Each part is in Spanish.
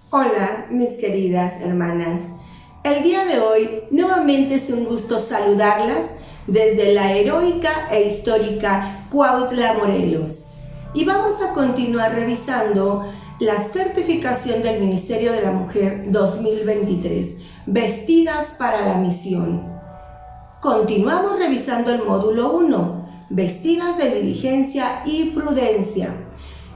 Hola, mis queridas hermanas. El día de hoy nuevamente es un gusto saludarlas desde la heroica e histórica Cuautla, Morelos. Y vamos a continuar revisando la certificación del Ministerio de la Mujer 2023, Vestidas para la Misión. Continuamos revisando el módulo 1, Vestidas de Diligencia y Prudencia.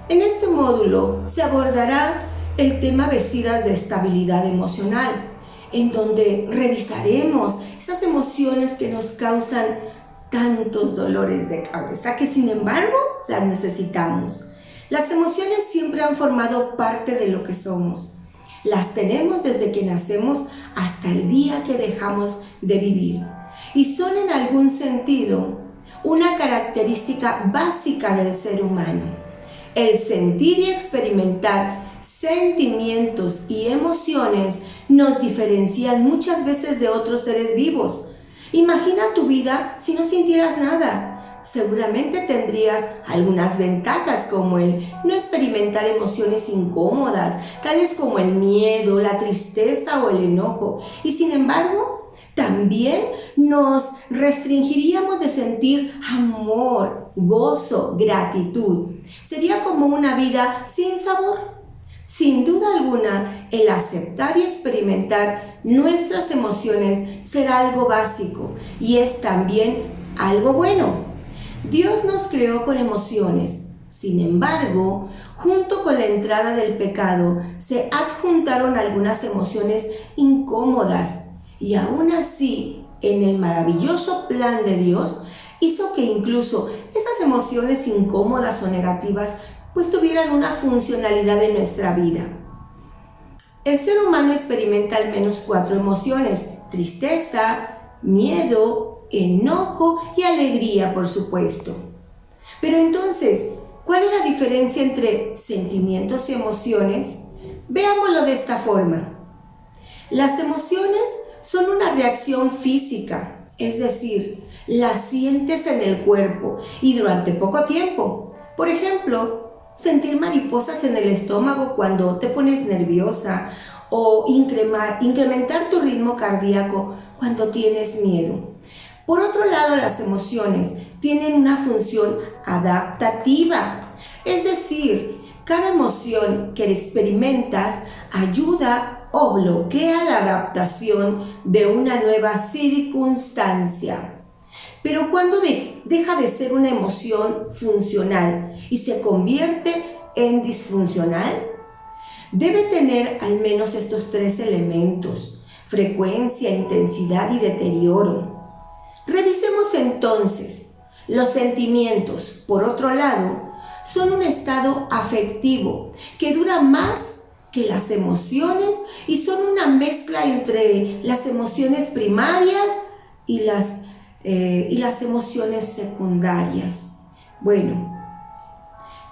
En este módulo se abordará el tema vestidas de estabilidad emocional, en donde revisaremos esas emociones que nos causan tantos dolores de cabeza, que sin embargo las necesitamos. Las emociones siempre han formado parte de lo que somos. Las tenemos desde que nacemos hasta el día que dejamos de vivir. Y son en algún sentido una característica básica del ser humano. El sentir y experimentar sentimientos y emociones nos diferencian muchas veces de otros seres vivos. Imagina tu vida si no sintieras nada. Seguramente tendrías algunas ventajas como el no experimentar emociones incómodas, tales como el miedo, la tristeza o el enojo. Y sin embargo, también nos restringiríamos de sentir amor, gozo, gratitud. Sería como una vida sin sabor. Sin duda alguna, el aceptar y experimentar nuestras emociones será algo básico y es también algo bueno. Dios nos creó con emociones. Sin embargo, junto con la entrada del pecado, se adjuntaron algunas emociones incómodas. Y aún así, en el maravilloso plan de Dios, hizo que incluso esas emociones incómodas o negativas pues tuvieran una funcionalidad en nuestra vida. El ser humano experimenta al menos 4 emociones: tristeza, miedo, enojo y alegría, por supuesto. Pero entonces, ¿cuál es la diferencia entre sentimientos y emociones? Veámoslo de esta forma. Las emociones son una reacción física, es decir, las sientes en el cuerpo y durante poco tiempo. Por ejemplo, sentir mariposas en el estómago cuando te pones nerviosa o incrementar tu ritmo cardíaco cuando tienes miedo. Por otro lado, las emociones tienen una función adaptativa, es decir, cada emoción que experimentas ayuda o bloquea la adaptación de una nueva circunstancia. Pero cuando deja de ser una emoción funcional y se convierte en disfuncional, debe tener al menos estos 3 elementos: frecuencia, intensidad y deterioro. Revisemos entonces. Los sentimientos, por otro lado, son un estado afectivo que dura más que las emociones y son una mezcla entre las emociones primarias y las emociones secundarias. Bueno,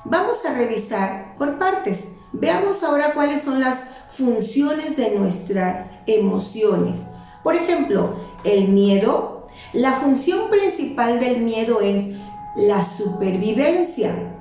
vamos a revisar por partes. Veamos ahora cuáles son las funciones de nuestras emociones. Por ejemplo, el miedo. La función principal del miedo es la supervivencia.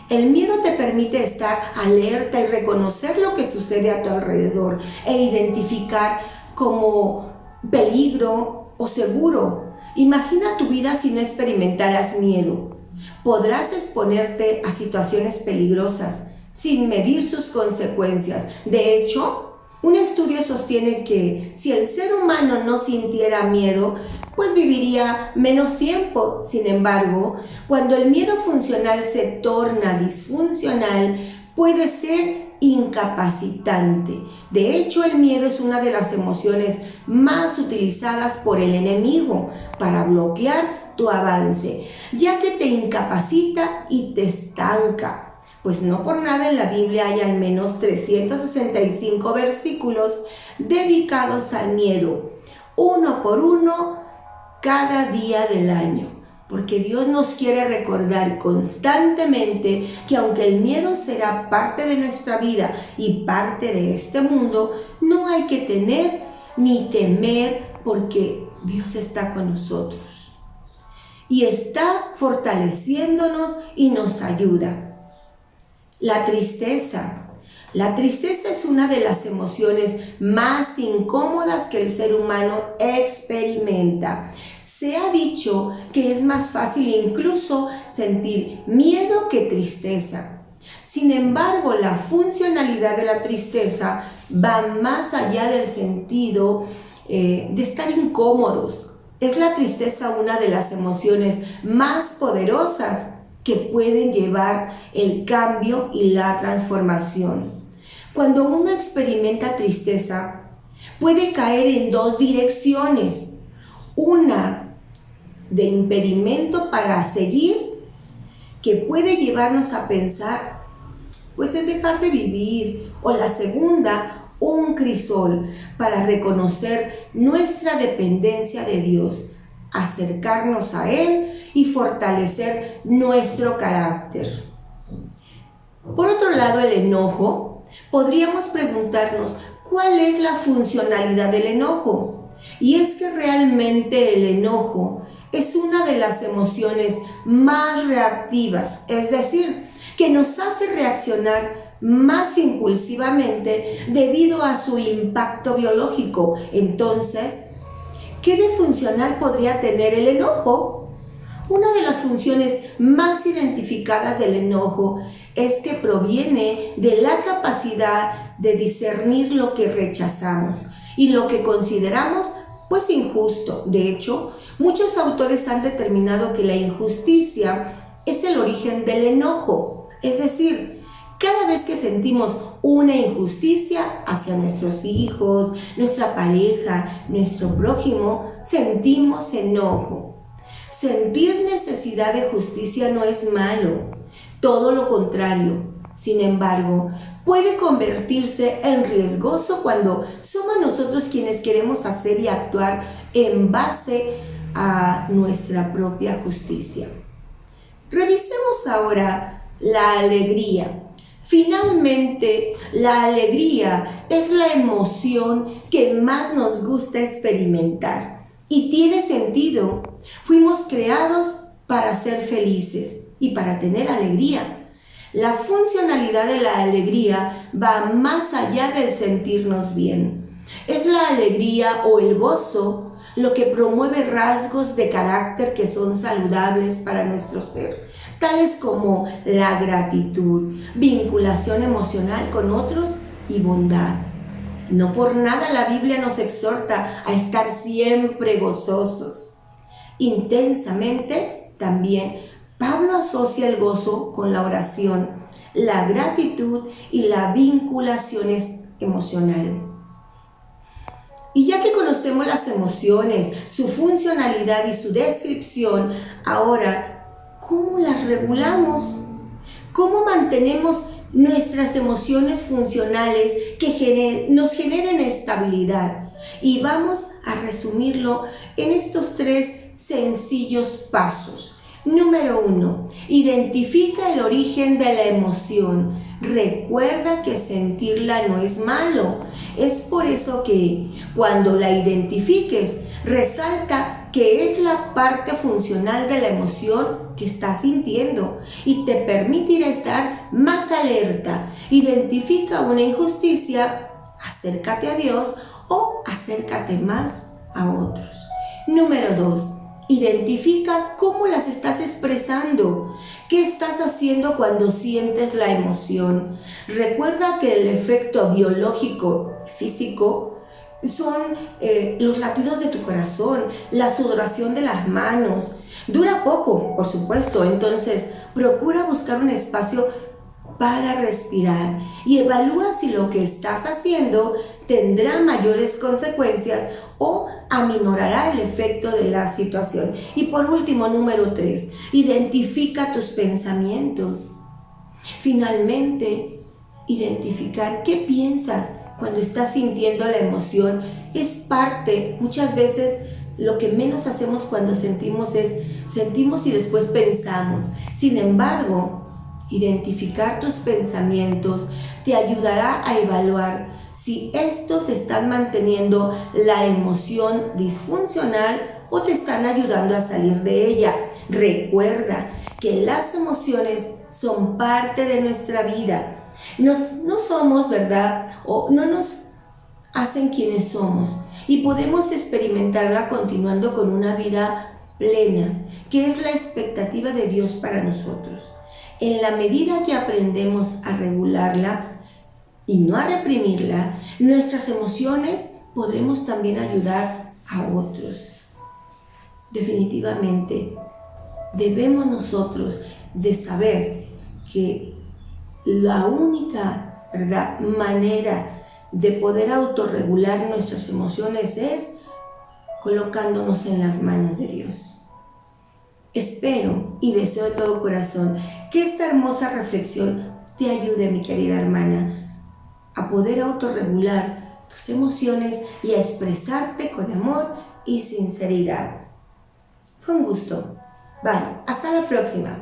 El miedo te permite estar alerta y reconocer lo que sucede a tu alrededor e identificar como peligro o seguro. Imagina tu vida si no experimentaras miedo. Podrás exponerte a situaciones peligrosas sin medir sus consecuencias. De hecho, un estudio sostiene que si el ser humano no sintiera miedo, pues viviría menos tiempo. Sin embargo, cuando el miedo funcional se torna disfuncional, puede ser incapacitante. De hecho, el miedo es una de las emociones más utilizadas por el enemigo para bloquear tu avance, ya que te incapacita y te estanca. Pues no por nada en la Biblia hay al menos 365 versículos dedicados al miedo, uno por uno cada día del año, porque Dios nos quiere recordar constantemente que aunque el miedo será parte de nuestra vida y parte de este mundo, no hay que tener ni temer, porque Dios está con nosotros y está fortaleciéndonos y nos ayuda. La tristeza. La tristeza es una de las emociones más incómodas que el ser humano experimenta. Se ha dicho que es más fácil incluso sentir miedo que tristeza. Sin embargo, la funcionalidad de la tristeza va más allá del sentido de estar incómodos. Es la tristeza una de las emociones más poderosas que pueden llevar el cambio y la transformación. Cuando uno experimenta tristeza, puede caer en dos direcciones. Una de impedimento para seguir, que puede llevarnos a pensar, pues en dejar de vivir. O la segunda, un crisol para reconocer nuestra dependencia de Dios, acercarnos a Él y fortalecer nuestro carácter. Por otro lado, el enojo, podríamos preguntarnos, ¿cuál es la funcionalidad del enojo? Y es que realmente el enojo es una de las emociones más reactivas, es decir, que nos hace reaccionar más impulsivamente debido a su impacto biológico. Entonces, ¿qué de funcional podría tener el enojo? Una de las funciones más identificadas del enojo es que proviene de la capacidad de discernir lo que rechazamos y lo que consideramos pues injusto. De hecho, muchos autores han determinado que la injusticia es el origen del enojo. Es decir, cada vez que sentimos una injusticia hacia nuestros hijos, nuestra pareja, nuestro prójimo, sentimos enojo. Sentir necesidad de justicia no es malo, todo lo contrario. Sin embargo, puede convertirse en riesgoso cuando somos nosotros quienes queremos hacer y actuar en base a nuestra propia justicia. Revisemos ahora la alegría. Finalmente, la alegría es la emoción que más nos gusta experimentar. Y tiene sentido. Fuimos creados para ser felices y para tener alegría. La funcionalidad de la alegría va más allá del sentirnos bien. Es la alegría o el gozo lo que promueve rasgos de carácter que son saludables para nuestro ser, tales como la gratitud, vinculación emocional con otros y bondad. No por nada la Biblia nos exhorta a estar siempre gozosos. Intensamente también Pablo asocia el gozo con la oración, la gratitud y la vinculación emocional. Y ya que conocemos las emociones, su funcionalidad y su descripción, ahora, ¿cómo las regulamos? ¿Cómo mantenemos nuestras emociones funcionales que nos generen estabilidad? Y vamos a resumirlo en estos 3 sencillos pasos. Número 1. Identifica el origen de la emoción. Recuerda que sentirla no es malo. Es por eso que cuando la identifiques, resalta que es la parte funcional de la emoción que estás sintiendo y te permitirá estar más alerta. Identifica una injusticia, acércate a Dios o acércate más a otros. Número 2. Identifica cómo las estás expresando. ¿Qué estás haciendo cuando sientes la emoción? Recuerda que el efecto biológico y físico son los latidos de tu corazón, la sudoración de las manos. Dura poco, por supuesto, entonces procura buscar un espacio para respirar y evalúa si lo que estás haciendo tendrá mayores consecuencias o aminorará el efecto de la situación. Y por último, número 3, identifica tus pensamientos. Finalmente, identificar qué piensas cuando estás sintiendo la emoción es parte, muchas veces, lo que menos hacemos cuando sentimos y después pensamos. Sin embargo, identificar tus pensamientos te ayudará a evaluar si estos están manteniendo la emoción disfuncional o te están ayudando a salir de ella. Recuerda que las emociones son parte de nuestra vida. No somos, ¿verdad? O no nos hacen quienes somos y podemos experimentarla continuando con una vida plena, que es la expectativa de Dios para nosotros. En la medida que aprendemos a regularla y no a reprimirla, nuestras emociones podremos también ayudar a otros. Definitivamente, debemos nosotros de saber que la única, ¿verdad?, manera de poder autorregular nuestras emociones es colocándonos en las manos de Dios. Espero y deseo de todo corazón que esta hermosa reflexión te ayude, mi querida hermana, a poder autorregular tus emociones y a expresarte con amor y sinceridad. Fue un gusto. Bye. Hasta la próxima.